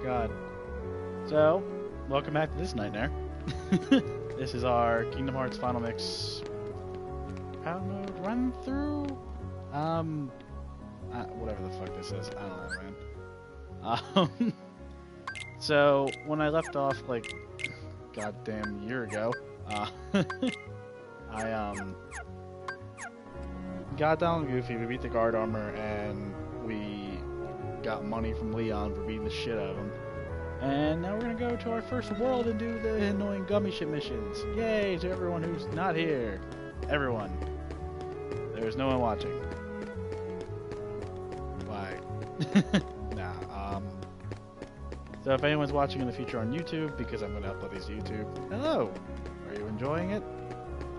God. So, welcome back to this nightmare. This is our Kingdom Hearts Final Mix Power Mode run through. Whatever the fuck this is, I don't know, man. So when I left off like goddamn year ago, I got down with Goofy. We beat the guard armor, and we got money from Leon for beating the shit out of him. And now we're gonna go to our first world and do the annoying gummy ship missions. Yay to everyone who's not here. Everyone. There's no one watching. Why? Nah, So if anyone's watching in the future on YouTube, because I'm gonna upload these to YouTube, hello! Are you enjoying it?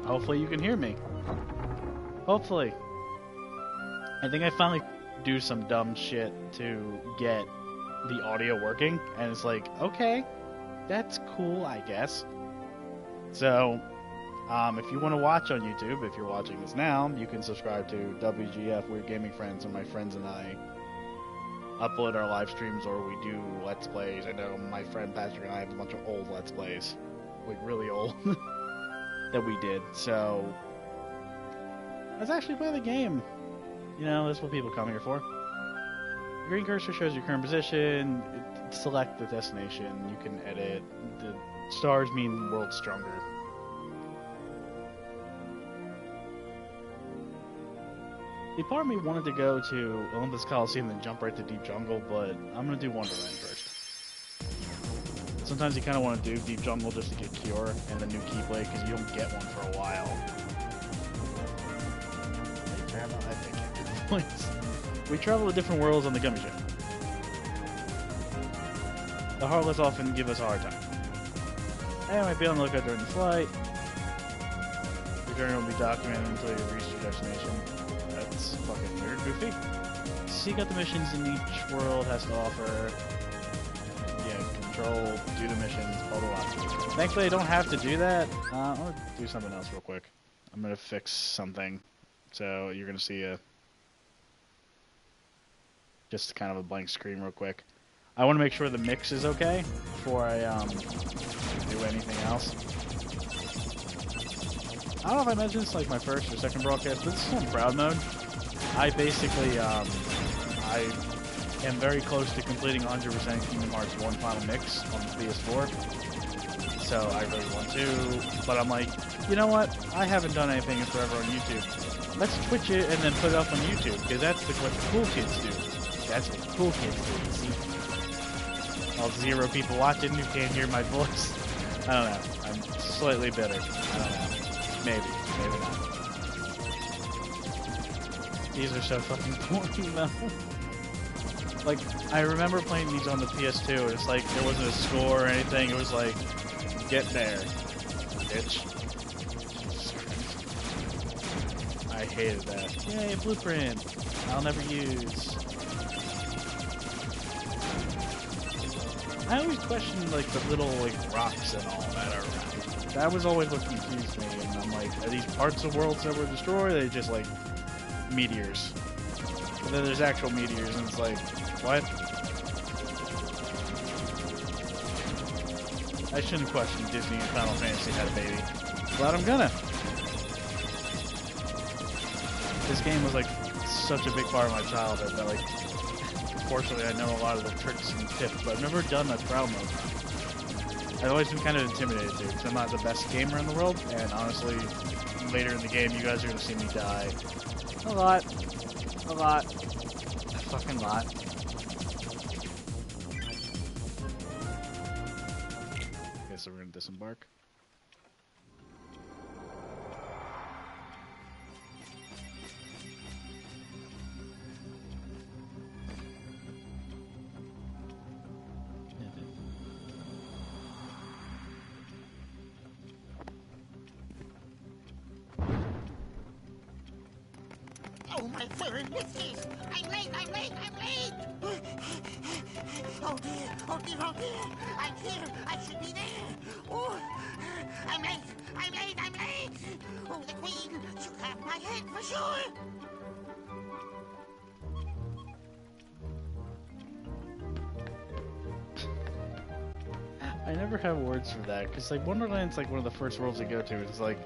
Hopefully you can hear me. Hopefully. I think I finally do some dumb shit to get the audio working, and it's like, okay, that's cool, I guess. So, if you want to watch on YouTube, if you're watching this now, you can subscribe to WGF, Weird Gaming Friends, and my friends and I upload our live streams, or we do Let's Plays. I know my friend Patrick and I have a bunch of old Let's Plays, like really old, that we did. So, let's actually play the game. You know, that's what people come here for. The green cursor shows your current position. Select the destination. You can edit. The stars mean world stronger. The part of me wanted to go to Olympus Coliseum and jump right to Deep Jungle, but I'm going to do Wonderland first. Sometimes you kind of want to do Deep Jungle just to get Cure and the new Keyblade, because you don't get one for a while. I think points. We travel to different worlds on the gummy ship. The Heartless often give us a hard time. And might be on the lookout during the flight. Your journey will be documented until you reach your destination. That's fucking weird, Goofy. Seek out the missions in each world has to offer. Yeah, control, do the missions, blah blah blah. Thankfully I don't have to do that. I'm gonna do something else real quick. I'm gonna fix something. So you're gonna see just kind of a blank screen real quick. I want to make sure the mix is okay before I do anything else. I don't know if I mentioned this like my first or second broadcast, but this is on Proud Mode. I basically I am very close to completing 100% Kingdom Hearts 1 Final Mix on the PS4. So I really want to, but I'm like, you know what? I haven't done anything in forever on YouTube. Let's Twitch it and then put it up on YouTube, because that's what the cool kids do. That's what the cool kids do, see? All 0 people watching who can't hear my voice. I don't know. I'm slightly bitter. I don't know. Maybe. Maybe not. These are so fucking boring, though. Like, I remember playing these on the PS2, and it's like, there wasn't a score or anything. It was like, get there, bitch. I hated that. Yay, a blueprint! I'll never use. I always questioned like the little like rocks and all that are around. That was always what confused me, and I'm like, are these parts of worlds that were destroyed, or are they just like meteors? But then there's actual meteors, and it's like, what? I shouldn't question Disney and Final Fantasy had a baby. But I'm gonna. This game was like such a big part of my childhood that like, fortunately I know a lot of the tricks and tips, but I've never done a Proud Mode. I've always been kind of intimidated too, because I'm not the best gamer in the world, and honestly, later in the game you guys are going to see me die. A lot. A lot. A fucking lot. Okay, so we're going to disembark. Oh, my word, whiskies! I'm late, I'm late, I'm late! Oh dear, oh dear, oh dear! I'm here, I should be there! Oh, I'm late, I'm late, I'm late! Oh, the Queen, she'll have my head for sure! I never have words for that, because like Wonderland's like one of the first worlds you go to. It's like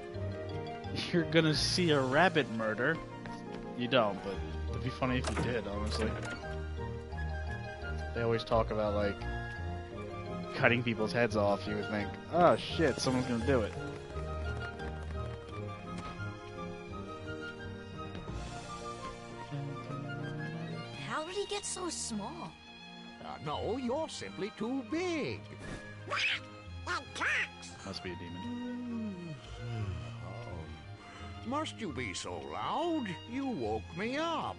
you're gonna see a rabbit murder. You don't, but it'd be funny if you did, honestly. They always talk about like cutting people's heads off. You would think, oh shit, someone's gonna do it. How did he get so small? No, you're simply too big. Must be a demon. Must you be so loud? You woke me up.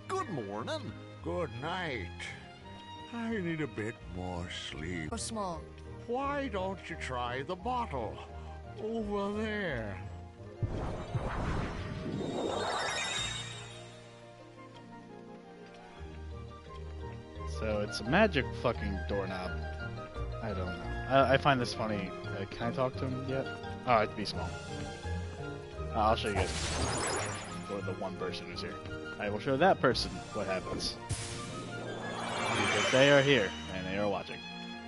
Good morning. Good night. I need a bit more sleep. Or small? Why don't you try the bottle? Over there. So it's a magic fucking doorknob. I don't know. I find this funny. Can I talk to him yet? Oh, it'd be small. I'll show you guys. For the one person who's here. I will show that person what happens. Because they are here, and they are watching.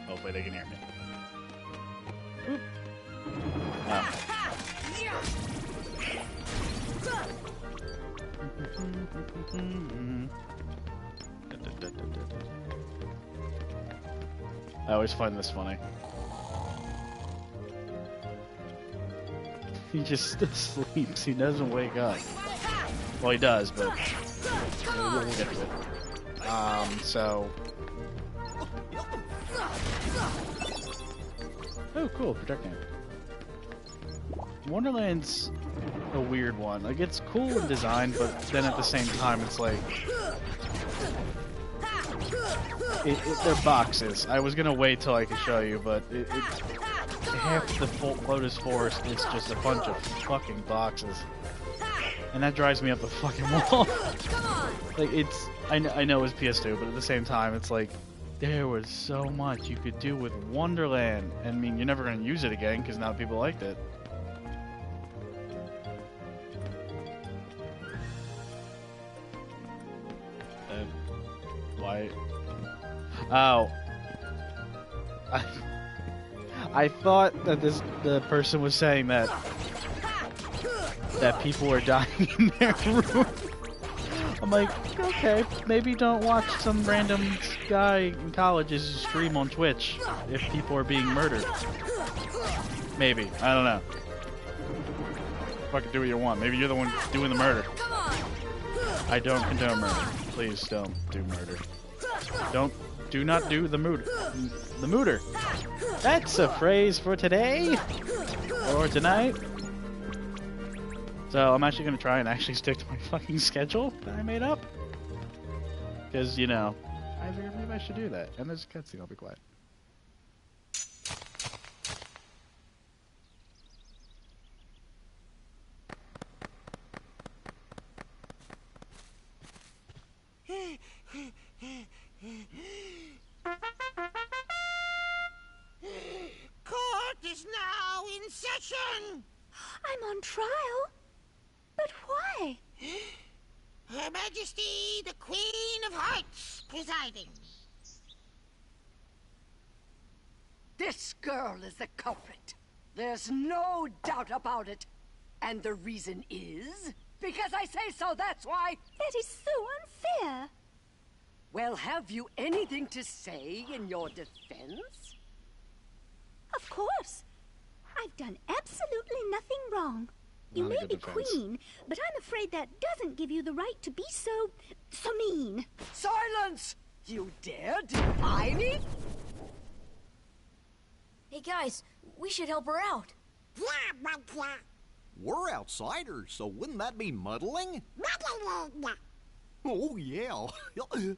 Hopefully they can hear me. Oop. I always find this funny. He just sleeps. He doesn't wake up. Well, he does, but we'll get to it. So. Oh, cool, projectile. Wonderland's a weird one. Like, it's cool in design, but then at the same time, it's like they're boxes. I was gonna wait till I could show you, but half the Lotus Forest is just a bunch of fucking boxes, and that drives me up the fucking wall. Like, it's I know it's PS2, but at the same time, it's like there was so much you could do with Wonderland. I mean, you're never gonna use it again because now people liked it. Why? Oh. I thought that the person was saying that people were dying in their room. I'm like, okay, maybe don't watch some random guy in college's stream on Twitch if people are being murdered. Maybe. I don't know. Fucking do what you want. Maybe you're the one doing the murder. I don't condone murder. Please don't do murder. Do not do the mooter. The mooter. That's a phrase for today or tonight. So I'm actually gonna try and actually stick to my fucking schedule that I made up. Because, you know, I figured maybe I should do that. And there's a cutscene, I'll be quiet. Court is now in session. I'm on trial. But why? Her Majesty, the Queen of Hearts, presiding. This girl is the culprit. There's no doubt about it. And the reason is? Because I say so, that's why. That is so unfair. Well, have you anything to say in your defense? Of course. I've done absolutely nothing wrong. You may be queen, but I'm afraid that doesn't give you the right to be so mean. Silence! You dare defy me? Hey guys, we should help her out. We're outsiders, so wouldn't that be muddling? Oh, yeah.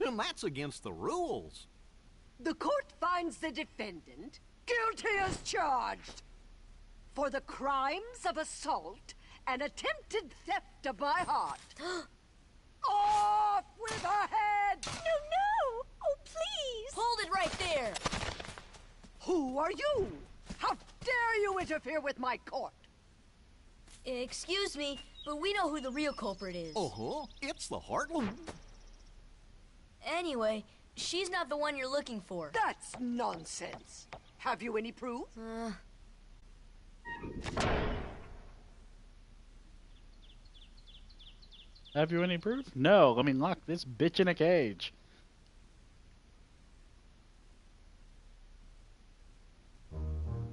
And that's against the rules. The court finds the defendant guilty as charged for the crimes of assault and attempted theft of my heart. Off with her head! No! Oh, please! Hold it right there! Who are you? How dare you interfere with my court? Excuse me, but we know who the real culprit is. Uh-huh. It's the Heartland. Anyway, she's not the one you're looking for. That's nonsense. Have you any proof? Have you any proof? No, let me lock this bitch in a cage.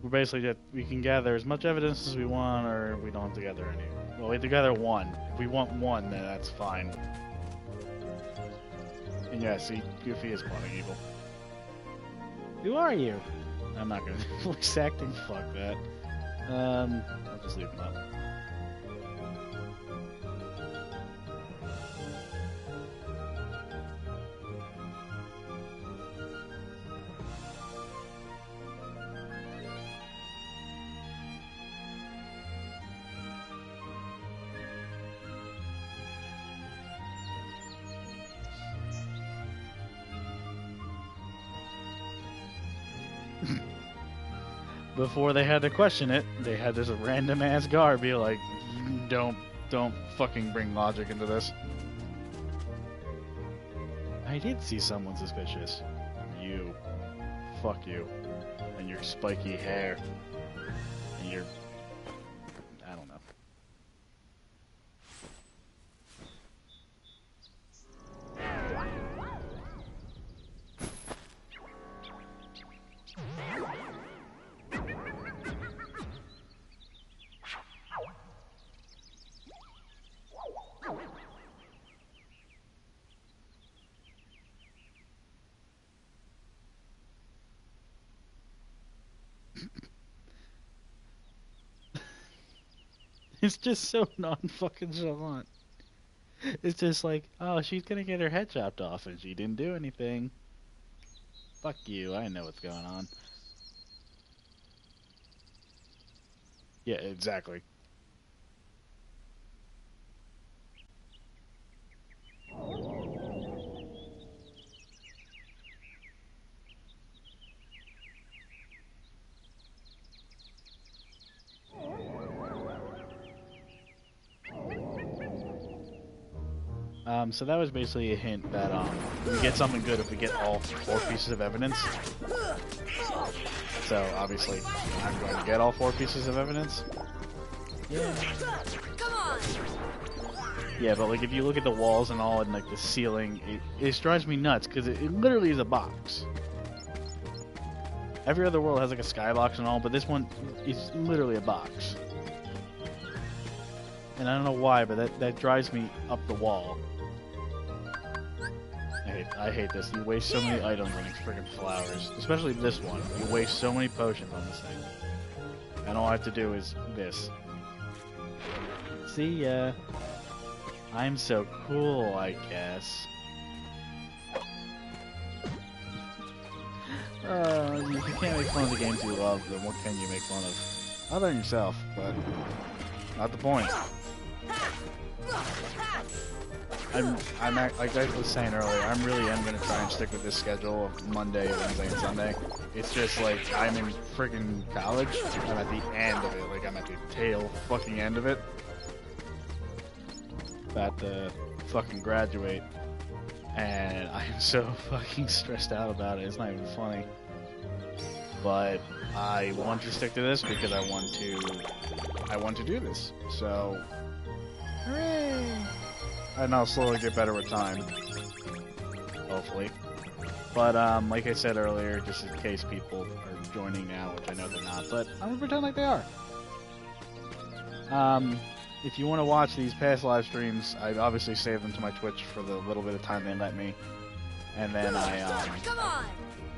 We're basically just, we can gather as much evidence as we want, or we don't have to gather any. Well, we have to gather one. If we want one, then that's fine. And yeah, see, Goofy is plotting evil. Who are you? I'm not gonna voice acting. Fuck that. I'll just leave him up. Before they had to question it, they had this random ass guard be like, don't fucking bring logic into this. I did see someone suspicious. You. Fuck you. And your spiky hair. And your... I don't know. It's just so non-fucking-chalant. It's just like, oh, she's gonna get her head chopped off and she didn't do anything. Fuck you, I know what's going on. Yeah, exactly. So that was basically a hint that we get something good if we get all 4 pieces of evidence. So obviously, I'm going to get all 4 pieces of evidence. Yeah. Come on! Yeah, but like if you look at the walls and all, and like the ceiling, it drives me nuts because it literally is a box. Every other world has like a skybox and all, but this one is literally a box. And I don't know why, but that drives me up the wall. I hate this. You waste so many items on these freaking flowers. Especially this one. You waste so many potions on this thing. And all I have to do is this. See ya. I'm so cool, I guess. If you can't make fun of the games you love, then what can you make fun of? Other than yourself, but not the point. Like I was saying earlier, I really am going to try and stick with this schedule of Monday, Wednesday, and Sunday. It's just like, I'm in freaking college. I'm at the end of it. Like, I'm at the tail fucking end of it. About to fucking graduate. And I am so fucking stressed out about it. It's not even funny. But I want to stick to this because I want to do this. So, hooray! And I'll slowly get better with time. Hopefully. But, like I said earlier, just in case people are joining now, which I know they're not, but I'm gonna pretend like they are. If you want to watch these past live streams, I obviously saved them to my Twitch for the little bit of time they let me. And then I,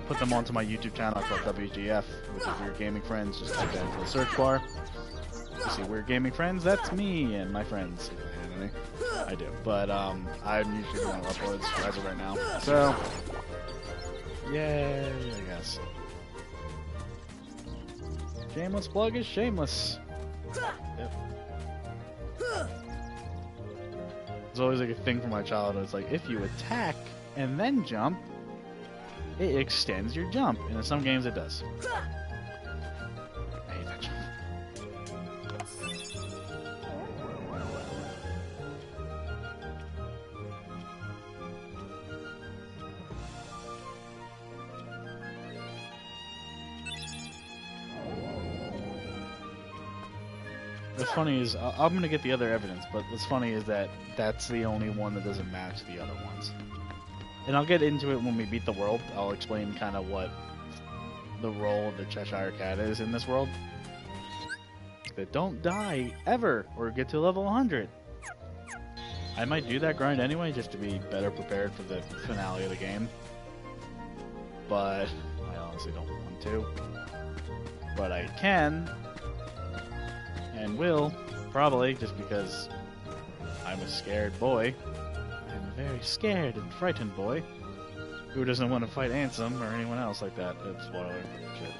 put them onto my YouTube channel called WGF, which is Weird Gaming Friends. Just type that into the search bar. You see Weird Gaming Friends, that's me and my friends. I do, but I'm usually doing uploads as of right now. So, yay, I guess. Shameless plug is shameless. Yep. It's always like a thing from my childhood. It's like, if you attack and then jump, it extends your jump. And in some games it does. I hate that jump. What's funny is, I'm gonna get the other evidence, but what's funny is that that's the only one that doesn't match the other ones. And I'll get into it when we beat the world. I'll explain kind of what the role of the Cheshire Cat is in this world. That don't die ever or get to level 100. I might do that grind anyway just to be better prepared for the finale of the game. But I honestly don't want to. But I can and will probably just because I'm a scared boy. I'm a very scared and frightened boy who doesn't want to fight Ansem or anyone else like that. Spoiler. Shit.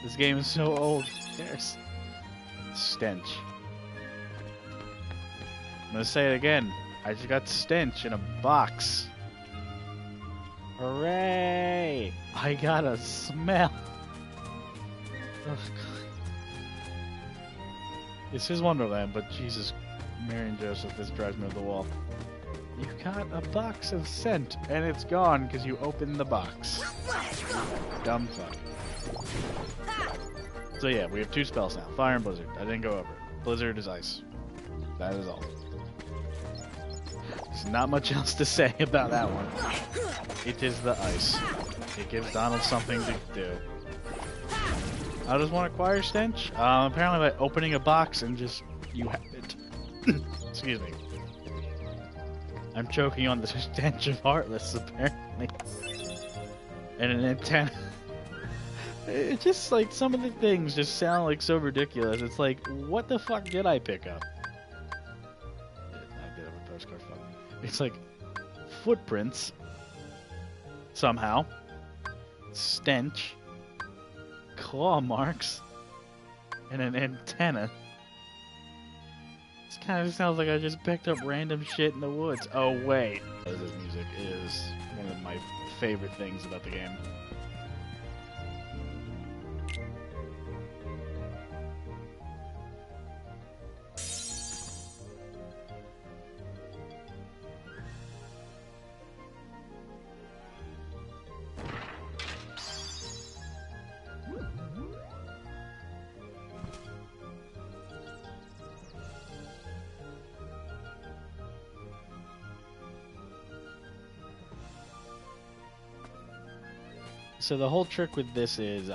This game is so old. Who cares? Stench. I'm gonna say it again. I just got stench in a box. Hooray! I got a smell. Ugh. This is Wonderland, but Jesus, Mary and Joseph, this drives me to the wall. You got a box of scent, and it's gone because you opened the box. Dumb fuck. So yeah, we have 2 spells now. Fire and Blizzard. I didn't go over it. Blizzard is ice. That is all. There's not much else to say about that one. It is the ice. It gives Donald something to do. How does one acquire stench? Apparently by opening a box and just... you have it. Excuse me. I'm choking on the stench of Heartless, apparently. And an antenna. It's just like some of the things just sound like so ridiculous. It's like, what the fuck did I pick up? I did have a postcard. Fuck. It's like footprints somehow, stench, claw marks, and an antenna. This kind of sounds like I just picked up random shit in the woods. Oh wait, this music is one of my favorite things about the game. So the whole trick with this is,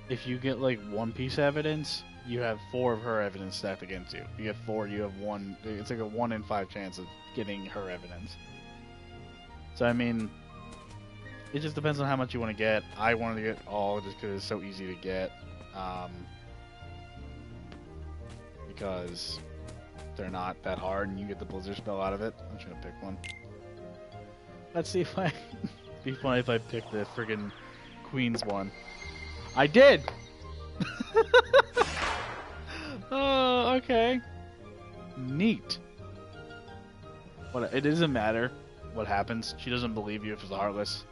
if you get like 1 piece of evidence, you have 4 of her evidence stacked against you. You get 4, you have 1. It's like a 1 in 5 chance of getting her evidence. So I mean, it just depends on how much you want to get. I wanted to get all just because it's so easy to get, because they're not that hard, and you get the Blizzard spell out of it. I'm just gonna pick one. Let's see if I... be funny if I pick the friggin' Queen's one. I did! Oh, okay. Neat. But it doesn't matter what happens. She doesn't believe you if it's Heartless.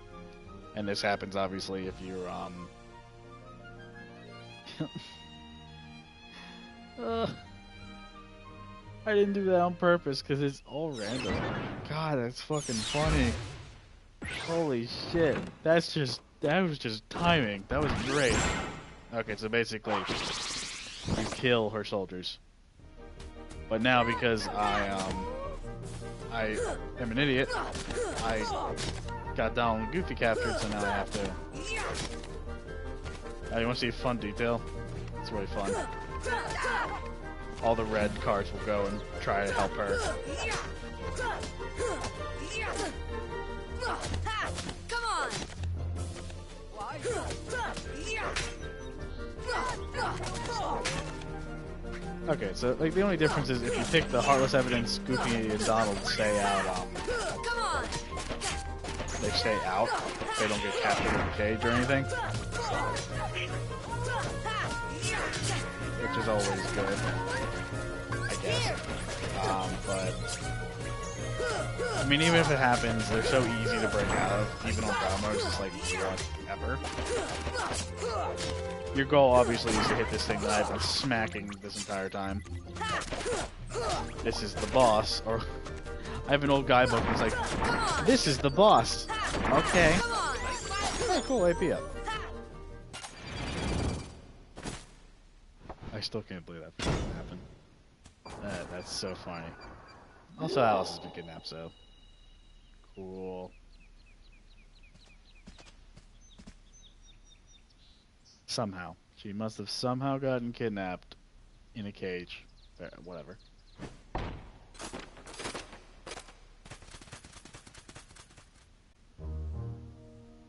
And this happens, obviously, if you're, I didn't do that on purpose, because it's all random. God, that's fucking funny. Holy shit. That was just timing. That was great. Okay, so basically, you kill her soldiers. But now, because I am an idiot, I got Donald and Goofy captured, so now I have to... Oh, you want to see a fun detail? It's really fun. All the red cards will go and try to help her. Come on! Okay, so like the only difference is if you pick the Heartless evidence, Goofy and Donald stay out. Come on! They stay out. They don't get captured in the cage or anything, which is always good, I guess. But I mean, even if it happens, they're so easy to break out of. Even on Belmo, it's just like whatever. Your goal, obviously, is to hit this thing that I've been smacking this entire time. This is the boss, or I have an old guidebook and it's like, this is the boss. Okay. Oh, cool, AP up. I still can't believe that fucking happened. That's so funny. Also, Alice has been kidnapped, so cool. Somehow. She must have somehow gotten kidnapped in a cage. Whatever.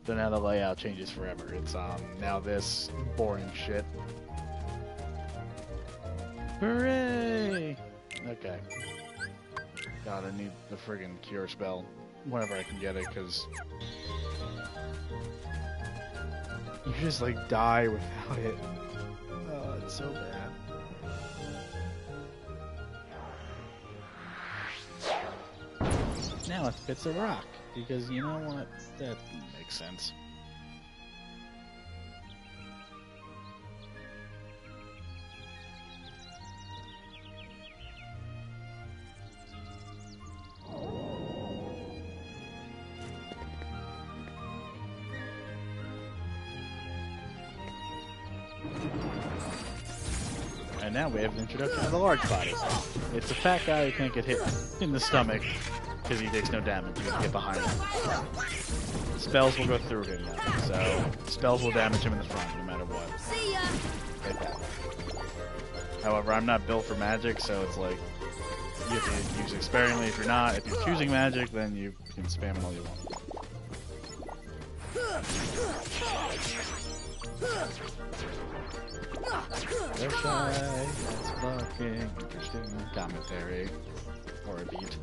So now the layout changes forever. It's now this boring shit. Hooray! Okay. God, I need the friggin' cure spell whenever I can get it, because you just like die without it. Oh, it's so bad. Now it fits a rock, because you know what? That makes sense. And now we have the introduction of the large body. It's a fat guy who can't get hit in the stomach because he takes no damage. You can get behind him. Spells will go through him now, so spells will damage him in the front no matter what. See ya. Like that. However, I'm not built for magic, so it's like you have to use it sparingly. If you're not, if you're choosing magic, then you can spam it all you want. They're shy, that's fucking interesting commentary. Or a beat.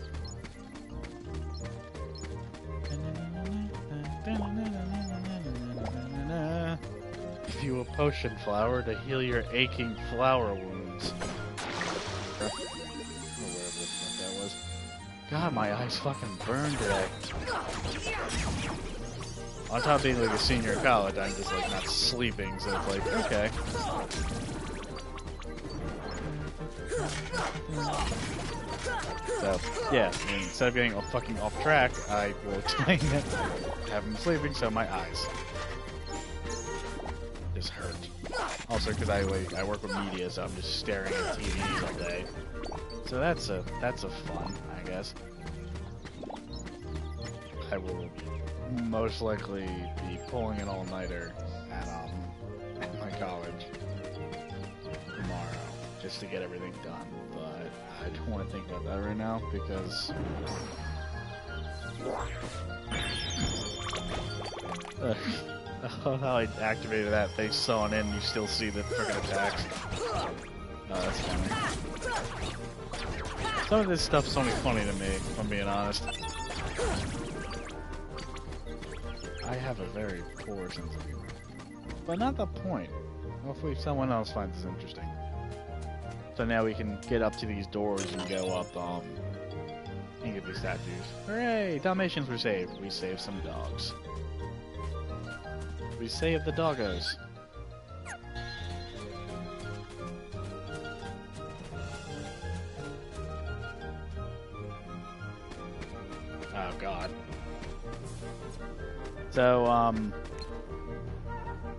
Give you a potion flower to heal your aching flower wounds. Or wherever the fuck that was. God, my eyes fucking burn today. On top of being like a senior in college, I'm just like not sleeping, so it's like, okay. So, yeah, instead of getting fucking off track, I will explain that I have been sleeping, so my eyes just hurt. Also, because I work with media, so I'm just staring at TVs all day. So that's a fun, I guess. I will most likely be pulling an all-nighter at my college tomorrow just to get everything done, but I don't want to think about that right now because how I activated that, they saw it in, you still see the frickin' attacks. No, that's funny. Some of this stuff's only funny to me, if I'm being honest. I have a very poor sense of humor. But not the point. Hopefully someone else finds this interesting. So now we can get up to these doors and go up, and get these statues. Hooray! Dalmatians were saved. We saved some dogs. We saved the doggos. Oh god. So,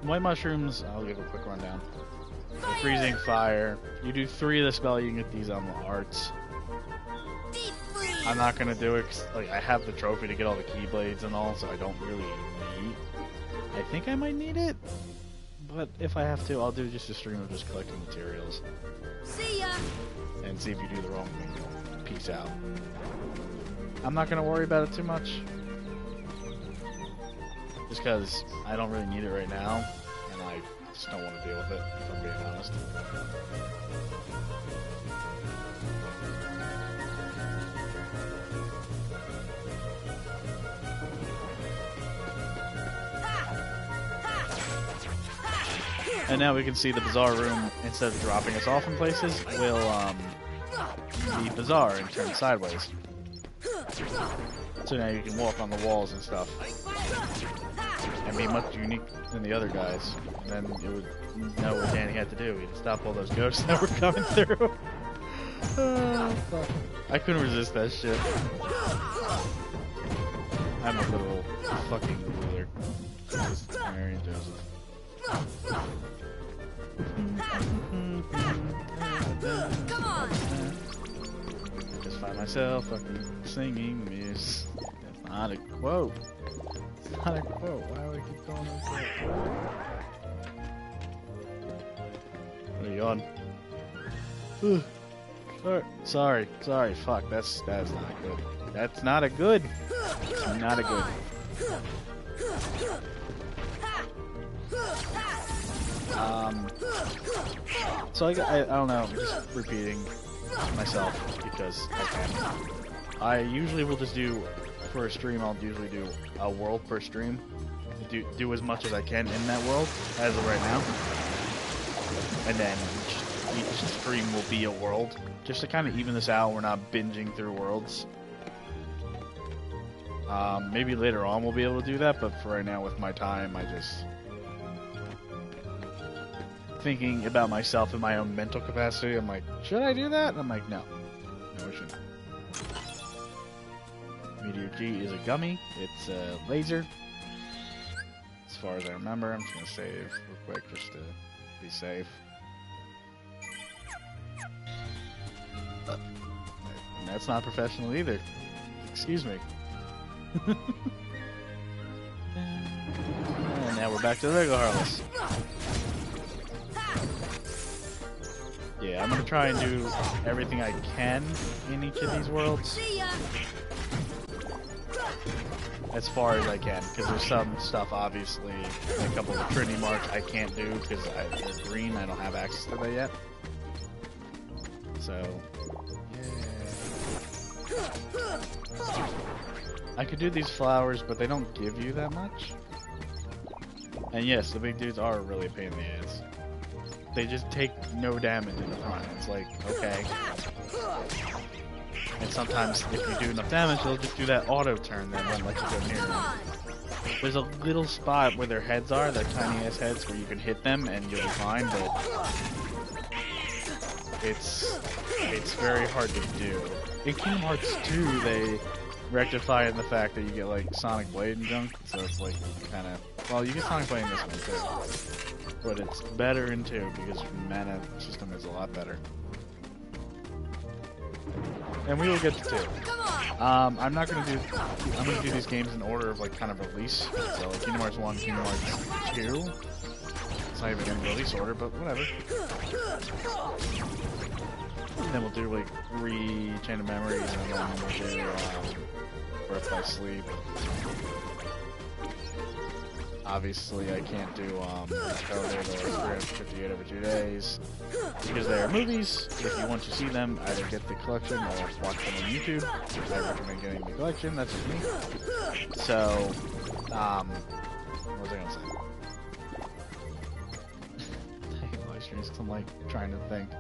white mushrooms, I'll give a quick rundown. So freezing fire. You do 3 of the spell, you can get these on the arts. I'm not gonna do it 'cause, like, I have the trophy to get all the keyblades and all, so I don't really need. I think I might need it, but if I have to, I'll do just a stream of just collecting materials. See ya. And see if you do the wrong thing. Peace out. I'm not gonna worry about it too much. Just because I don't really need it right now, and I just don't want to deal with it, if I'm being honest. And now we can see the bazaar room, instead of dropping us off in places, will be bizarre and turn sideways. So now you can walk on the walls and stuff. And be much unique than the other guys. And then it would know what Danny had to do. He'd stop all those ghosts that were coming through. I couldn't resist that shit. I'm a little fucking ruler. Mary and Joseph. Come on. Just find myself fucking singing this. That's not a quote. It's not a quote. Why do I keep going with that? What are you on? Sorry. Fuck, that's not good. That's not a good. Not a good. So I don't know, I'm just repeating myself because I can. I usually will just do, for a stream, I'll usually do a world per stream. Do as much as I can in that world, as of right now. And then each stream will be a world, just to kind of even this out. We're not binging through worlds. Maybe later on we'll be able to do that, but for right now with my time, I just... thinking about myself in my own mental capacity, I'm like, should I do that? And I'm like, no. No, I shouldn't. Meteor G is a gummy. It's a laser. As far as I remember, I'm just going to save real quick just to be safe. And that's not professional either. Excuse me. And now we're back to the regular Heartless. Yeah, I'm gonna try and do everything I can in each of these worlds. See ya. As far as I can, because there's some stuff, obviously, a couple of Trinity marks I can't do because they're green. I don't have access to that yet. So, yeah. I could do these flowers, but they don't give you that much. And yes, the big dudes are really a pain in the ass. They just take no damage in the front. It's like, okay. And sometimes if you do enough damage, they'll just do that auto turn that won't let you go near them. There's a little spot where their heads are, their tiny ass heads, where you can hit them and you'll be fine, but it's very hard to do. In Kingdom Hearts 2, they rectify in the fact that you get like Sonic Blade and junk, so it's like kind of, well, you get Sonic Blade in this one too, but it's better in 2 because mana system is a lot better. And we will get to 2. I'm gonna do these games in order of like kind of release. So like Kingdom Hearts 1, Kingdom Hearts 2. It's not even in release order, but whatever. And then we'll do like Chain of Memories, and then we'll do Birth by Sleep. Obviously, I can't do Coded or 358 over 2 days because they are movies. If you want to see them, either get the collection or watch them on YouTube. I recommend getting the collection. That's just me. So, what was I gonna say? I hate live streams because I'm like trying to think.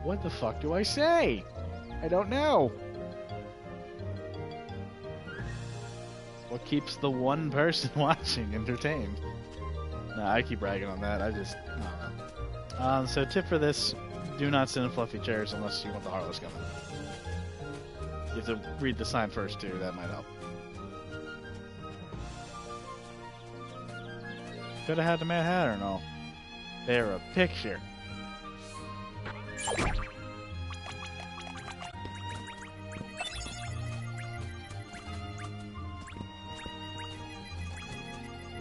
What the fuck do I say? I don't know. What keeps the one person watching entertained? Nah, I keep bragging on that. I don't know. So tip for this, do not sit in fluffy chairs unless you want the Heartless coming. You have to read the sign first too, that might help. Could have had the Mad Hatter and all. They're a picture.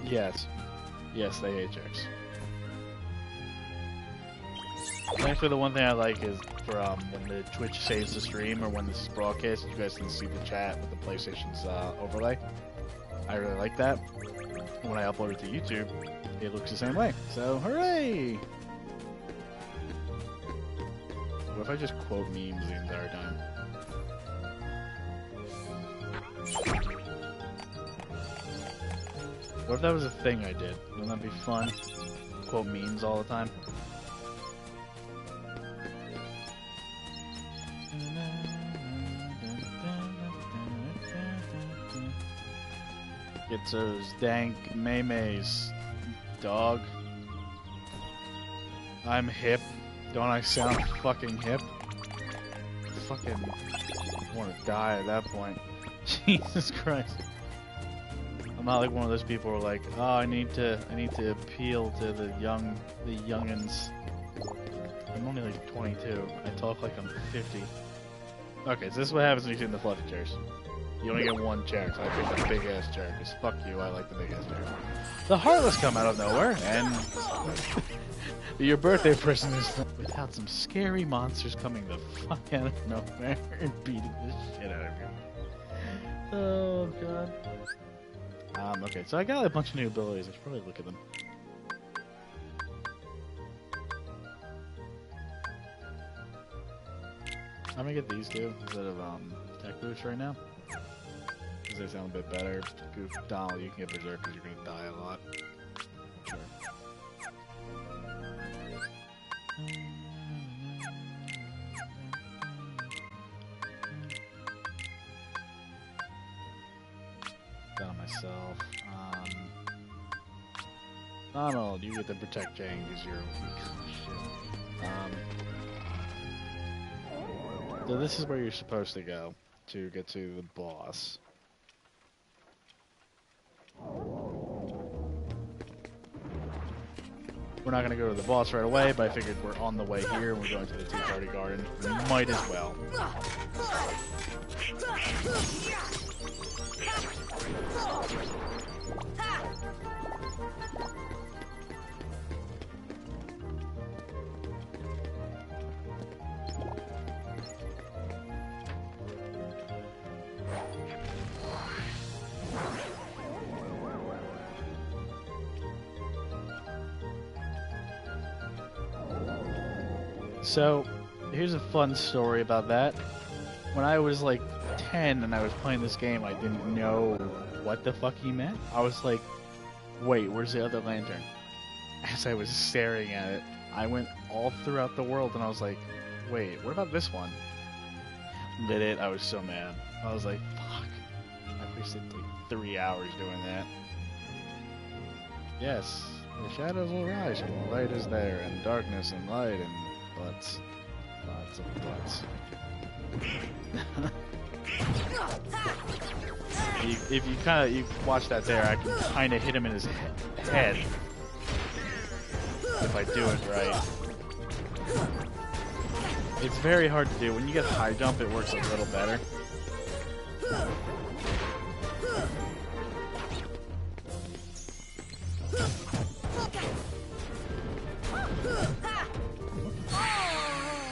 Yes, they hate chicks. Actually, the one thing I like is from when the Twitch saves the stream or when this is broadcast, you guys can see the chat with the PlayStation's overlay. I really like that. When I upload it to YouTube, it looks the same way. So, hooray! What if I just quote memes the entire time? What if that was a thing I did? Wouldn't that be fun? Quote memes all the time? Get those dank maymays, dog. I'm hip. Don't I sound fucking hip? Fucking want to die at that point. Jesus Christ. I'm not like one of those people who are like, oh, I need to appeal to the youngins. I'm only like 22. I talk like I'm 50. Okay, so this is what happens when you sit in the fluffy chairs. You only get one chair, so I picked a big ass chair. Cause fuck you, I like the big ass chair. The Heartless come out of nowhere, and your birthday present is without some scary monsters coming the fuck out of nowhere and beating the shit out of you. Oh god. Okay, so I got a bunch of new abilities. I should probably look at them. I'm gonna get these two instead of tech boost right now. Because they sound a bit better. Goof, Donald, you can get Berserk because you're gonna die a lot. Sure. Down myself. Donald, you get to protect Jane because you're shit. So this is where you're supposed to go to get to the boss. We're not going to go to the boss right away, but I figured we're on the way here and we're going to the Tea Party Garden. We might as well. So, here's a fun story about that. When I was like 10 and I was playing this game, I didn't know what the fuck he meant. I was like, wait, where's the other lantern? As I was staring at it, I went all throughout the world and I was like, wait, what about this one? Lit it, I was so mad. I was like, fuck. I wasted like 3 hours doing that. Yes, the shadows will rise and the light is there, and darkness and light and butts. Lots of butts. If you watch that there, I can kind of hit him in his head if I do it right. It's very hard to do. When you get high jump, it works a little better.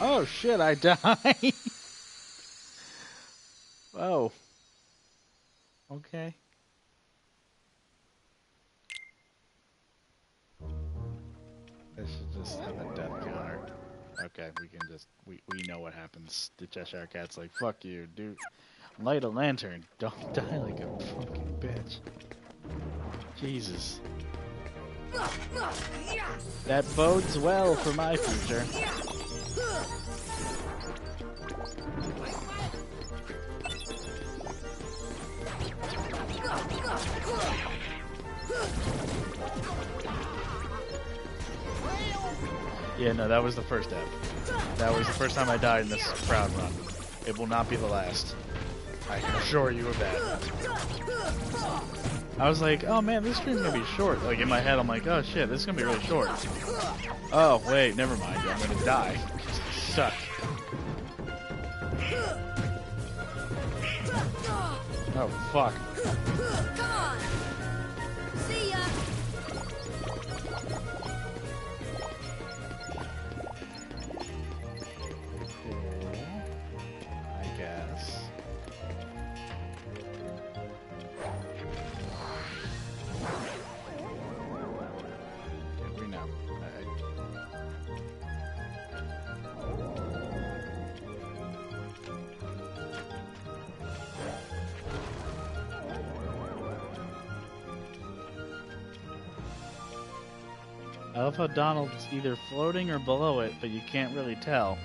Oh shit, I died. Oh. Okay. I should just have a death counter. Okay, we can just we know what happens. The Cheshire Cat's like, fuck you, dude. Light a lantern. Don't die like a fucking bitch. Jesus. That bodes well for my future. Yeah, no, that was the first step. That was the first time I died in this crowd run. It will not be the last. I can assure you of that. I was like, oh man, this stream's gonna be short. Like in my head, I'm like, oh shit, this is gonna be really short. Oh wait, never mind. I'm gonna die. Suck. Oh fuck. Come on. See ya. I guess. Yeah, we know. I love how Donald's either floating or below it, but you can't really tell.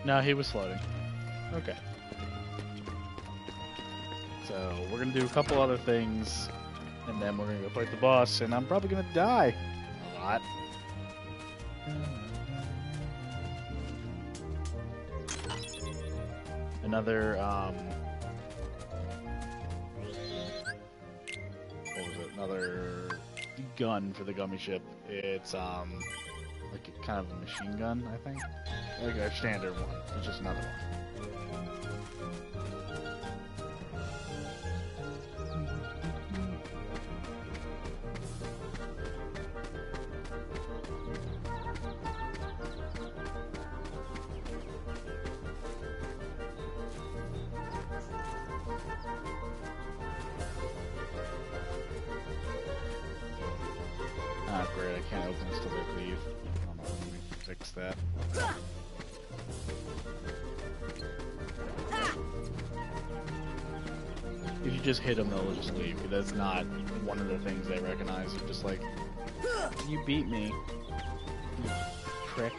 No, he was floating. Okay. So, we're gonna do a couple other things, and then we're gonna go fight the boss, and I'm probably gonna die a lot. another what was it? Another gun for the gummy ship. It's like a, kind of a machine gun, I think. Like a standard one. It's just another one. Ah, great, I can't open this till they leave. Hold on, let me fix that. If you just hit them, they'll just leave. That's not one of the things they recognize. You're just like, you beat me, you prick.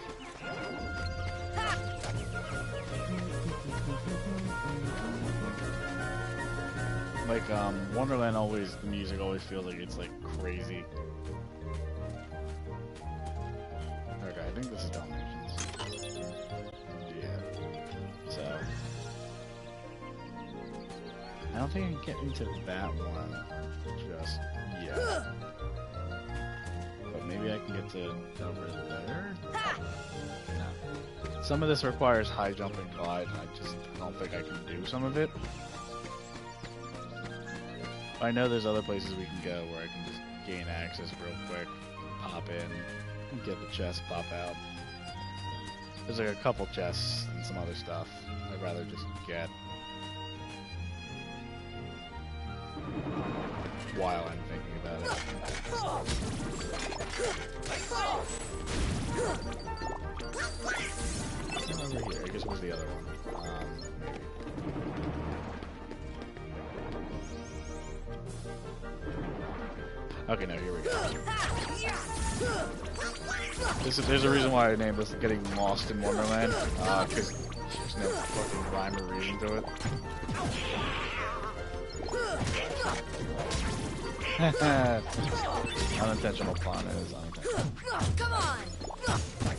Like, Wonderland always, the music always feels like it's, like, crazy. Okay, I think this is Dalmatians. Yeah. So. I don't think I can get into that one just yet. But maybe I can get to over there? No. Some of this requires high jump and glide, and I don't think I can do some of it. I know there's other places we can go where I can just gain access real quick, pop in, and get the chest, pop out. There's like a couple chests and some other stuff I'd rather just get while I'm thinking about it. Over here, I guess it was the other one. Maybe. Okay, no, here we go. There's a reason why I named this Getting Lost in Wonderland, because there's no fucking rhyme or reason to it. Unintentional pun is unintentional. Come on!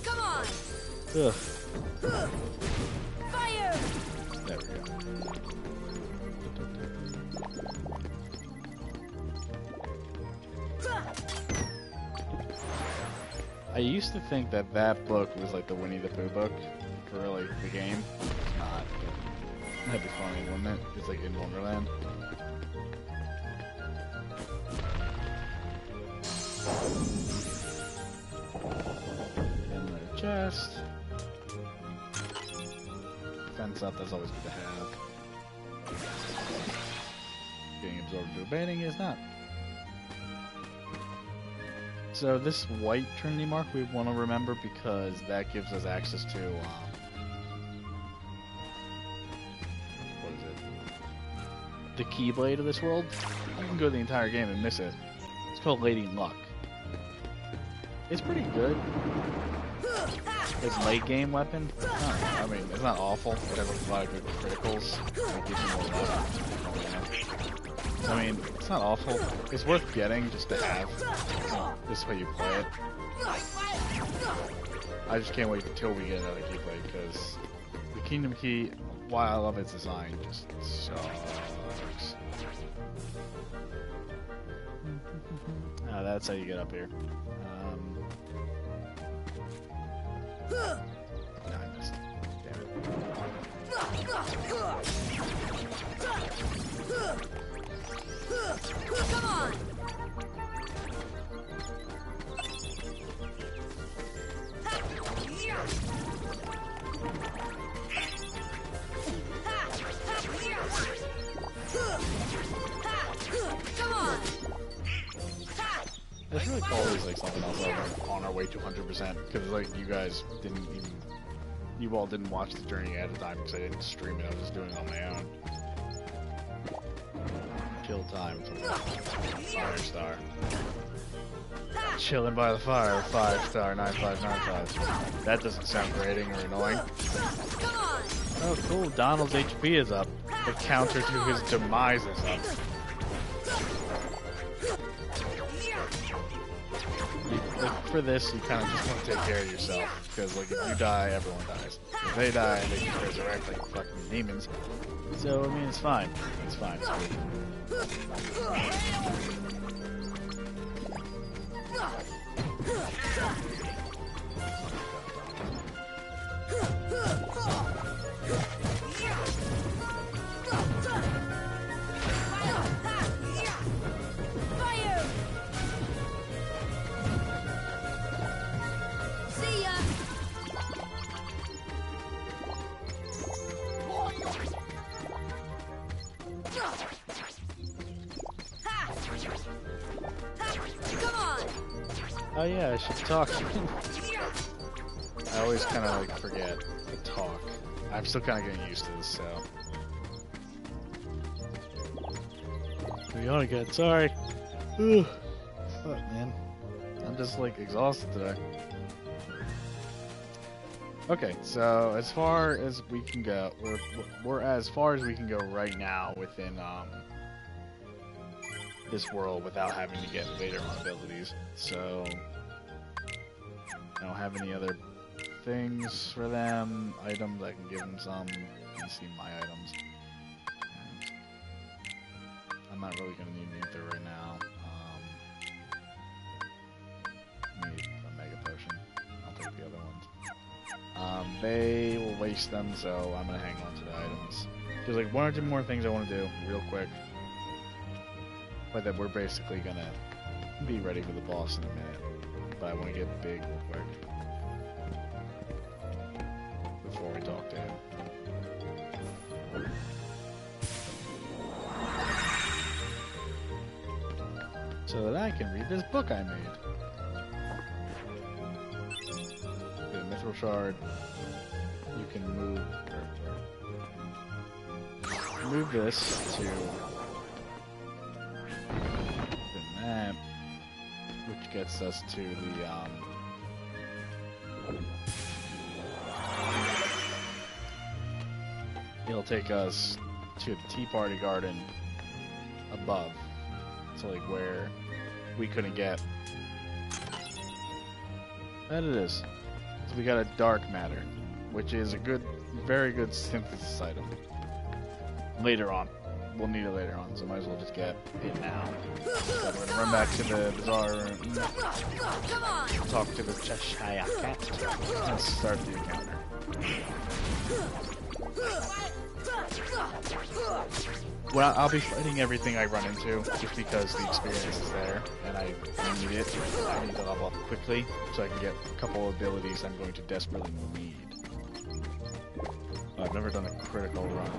Come on! Ugh. Fire! There we go. I used to think that that book was like the Winnie the Pooh book for really the game. It's not. That'd be funny, wouldn't it? It's like in Wonderland. In the chest. Fence up, that's always good to have. Being absorbed into a painting is not. So this white Trinity mark we want to remember because that gives us access to, what is it? The Keyblade of this world. You can go the entire game and miss it. It's called Lady Luck. It's pretty good. Like late game weapon. I mean, it's not awful. It has a lot of good criticals. It gives you more luck. I mean, it's not awful. It's worth getting just to have. This way you play it. I just can't wait until we get another Keyblade because the Kingdom Key, while I love its design, just sucks. That's how you get up here. No, I missed. Damn it. Come on! Come on! It's really always like something else like on our way to 100% because like you guys didn't even, you all didn't watch the journey at a time because I didn't stream it. I was just doing it on my own. Kill time until Fire Star. Chilling by the fire, 5-star, 9595. That doesn't sound grating or annoying. Oh, cool. Donald's HP is up. The counter to his demise is up. like, for this, you kind of just want to take care of yourself, because like if you die, everyone dies. If they die, they just resurrect like fucking demons. So I mean, it's fine. It's fine. It's cool. Oh yeah, I should talk. I always kind of like forget to talk. I'm still kind of getting used to this, so. We on again. Sorry. Ugh. Fuck, man. I'm just like exhausted today. Okay, so as far as we can go, we're as far as we can go right now within this world without having to get later on abilities. So I don't have any other things for them. Items, I can give them some. You can see my items. And I'm not really gonna need either right now. Need a mega potion. I'll take the other ones. They will waste them, so I'm gonna hang on to the items. There's like one or two more things I want to do real quick. But then we're basically gonna be ready for the boss in a minute. But I want to get big real quick before we talk to him. So that I can read this book I made. Get a mithril shard. You can move this to that, which gets us to the it'll take us to the Tea Party Garden above, so like where we couldn't get. That it is. So we got a dark matter, which is a very good synthesis item. Later on. We'll need it later on, so might as well just get it now. So we're gonna run back to the bazaar room, talk to the Cheshire Cat, and start the encounter. Well, I'll be fighting everything I run into, just because the experience is there, and I need it. I need to level up quickly, so I can get a couple of abilities I'm going to desperately need. I've never done a critical run.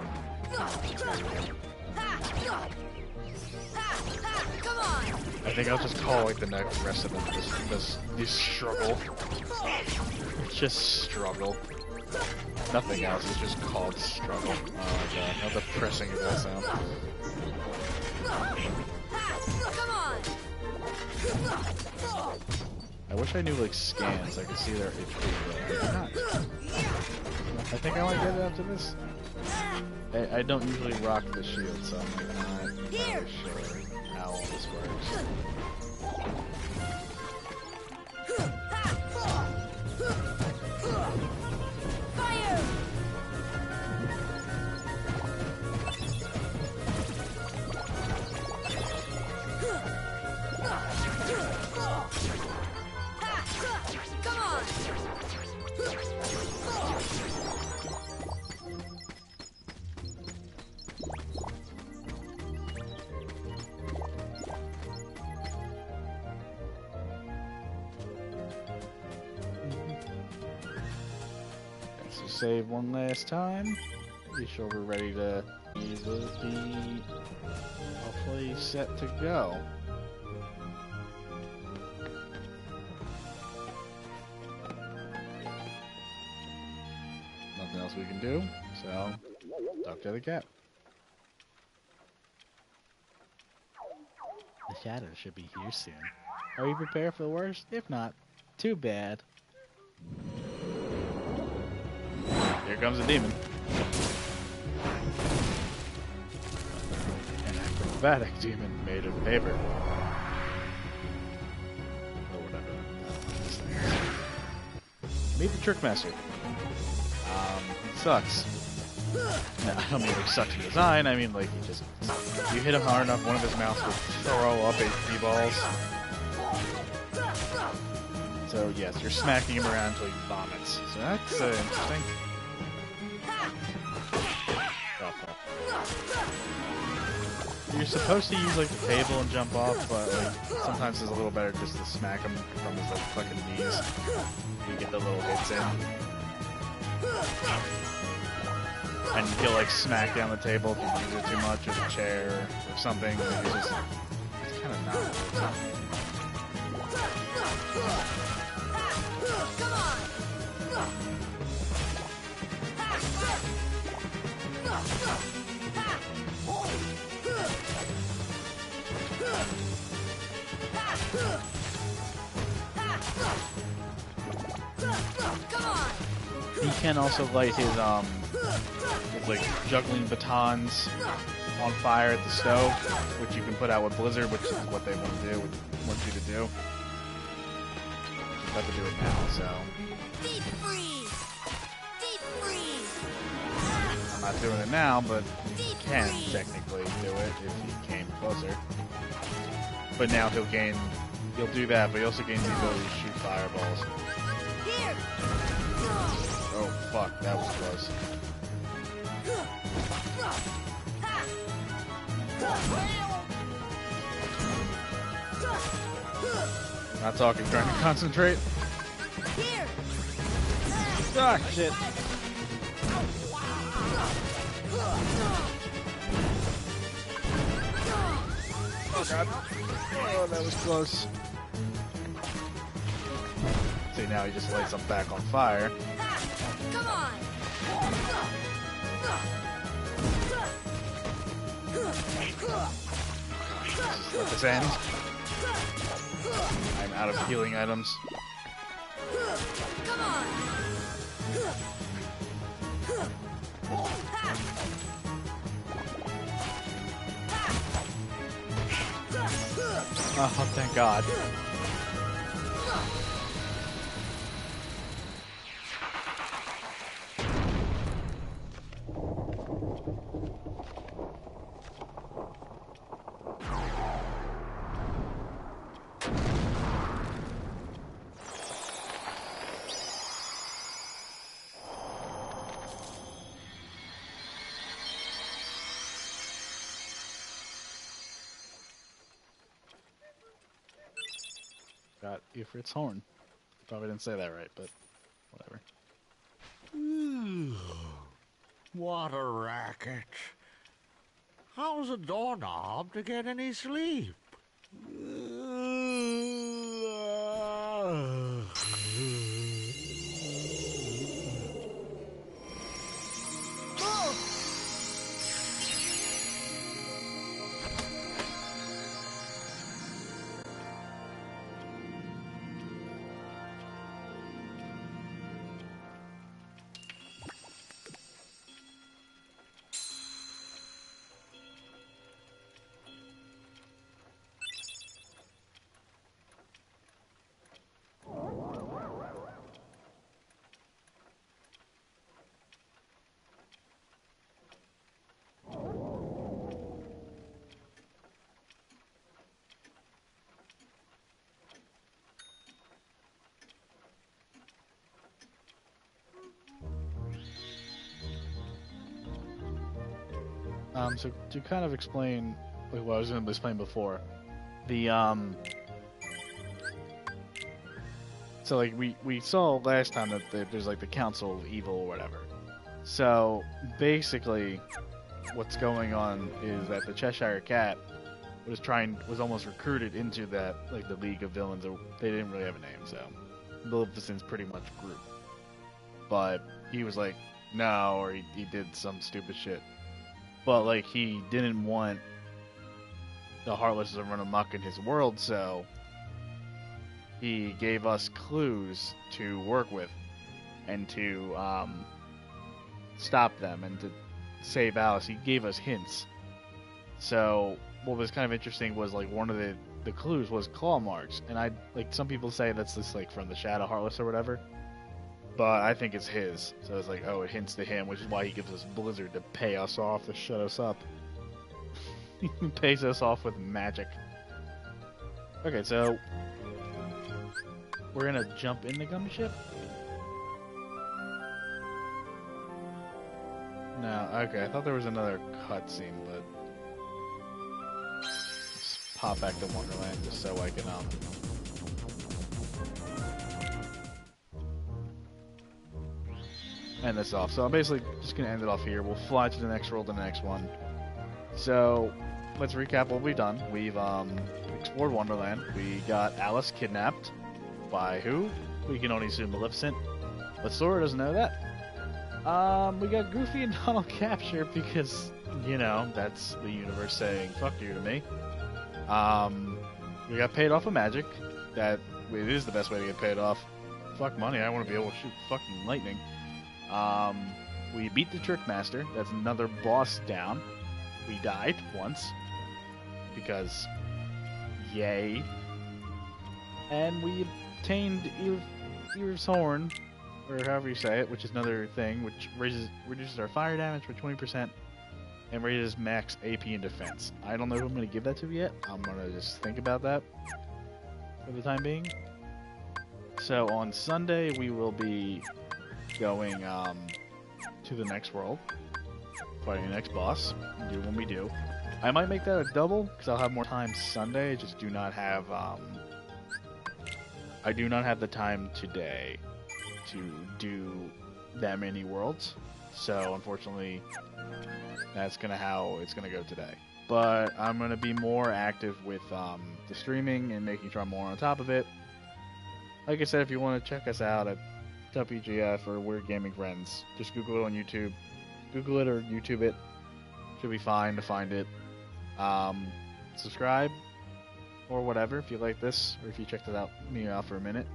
Come on! I think I'll just call like the rest of them just struggle. Just struggle. Nothing else, it's just called struggle. Oh my god, how depressing is that sound? Come on! I wish I knew like scans, I could see their HP, but I do not. I think I might get it after this. I don't usually rock the shield, so I'm like not really sure how all this works. Come on! So save one last time. Be sure we're ready to either be hopefully set to go. Nothing else we can do, so talk to the cat. The shadow should be here soon. Are you prepared for the worst? If not, too bad. Here comes a demon. An acrobatic demon made of paper. Or whatever. Meet the Trickmaster. He sucks. No, I don't mean he sucks in design. I mean like he just you hit him hard enough, one of his mouths will throw up HP balls. So yes, you're smacking him around until he vomits. So that's interesting. You're supposed to use like the table and jump off, but like sometimes it's a little better just to smack him from his like fucking knees. You get the little hits in. And he'll like smack down the table if you use it too much, or the chair or something. Like, it's kind of not really He can also light his like juggling batons on fire at the stove, which you can put out with Blizzard, which is what they want you to do. Just about to do it now, so. Deep freeze! Deep freeze! I'm not doing it now, but you Deep can freeze. technically do it if he came closer. But now he'll do that, but he also gains the ability to shoot fireballs. Here! Oh fuck, that was close. Not talking, trying to concentrate. Here! Ah, shit. Oh god. Oh, that was close. See, now he just lights them back on fire. Come on! Just let this end. I'm out of healing items. Come on! Oh, thank God. Got Ifrit's horn. Probably didn't say that right, but whatever. What a racket. How's a doorknob to get any sleep? So to kind of explain like, what I was going to explain before, the so like we saw last time that there's like the Council of Evil or whatever. So basically, what's going on is that the Cheshire Cat was almost recruited into that like the League of Villains. They didn't really have a name, so Maleficent's pretty much group. But he was like, no, or he did some stupid shit. But, like, he didn't want the Heartless to run amok in his world, so he gave us clues to work with and to stop them and to save Alice. He gave us hints. So, what was kind of interesting was, like, one of the clues was claw marks. And some people say that's just, like, from the Shadow Heartless or whatever. but I think it's his. So it's like, oh, it hints to him, which is why he gives us Blizzard to pay us off, to shut us up. He pays us off with magic. Okay, so we're gonna jump in the gummy ship. No, okay, I thought there was another cutscene, but let's pop back to Wonderland just so I can end this off. So I'm basically just gonna end it off here. We'll fly to the next world and the next one. So let's recap what we've done. We've explored Wonderland. We got Alice kidnapped by who? We can only assume Maleficent, but Sora doesn't know that. We got Goofy and Donald captured because, you know, that's the universe saying fuck you to me. We got paid off of magic. That it is the best way to get paid off. Fuck money, I want to be able to shoot fucking lightning. We beat the Trick Master. That's another boss down. We died once because yay. And we obtained Ear's Horn, or however you say it, which is another thing, which reduces our fire damage by 20% and raises max AP and defense. I don't know who I'm going to give that to yet. I'm going to just think about that for the time being. So on Sunday we will be going to the next world, fighting the next boss, and do what we do. I might make that a double because I'll have more time Sunday. I just do not have I do not have the time today to do that many worlds, so unfortunately that's how it's gonna go today. But I'm gonna be more active with the streaming and making sure I'm more on top of it. Like I said, if you want to check us out at WGF or Weird Gaming Friends, just Google it on YouTube. Google it or YouTube it. Should be fine to find it. Subscribe or whatever if you like this, or if you checked me out for a minute.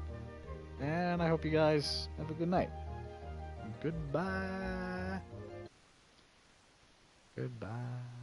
And I hope you guys have a good night. Goodbye. Goodbye.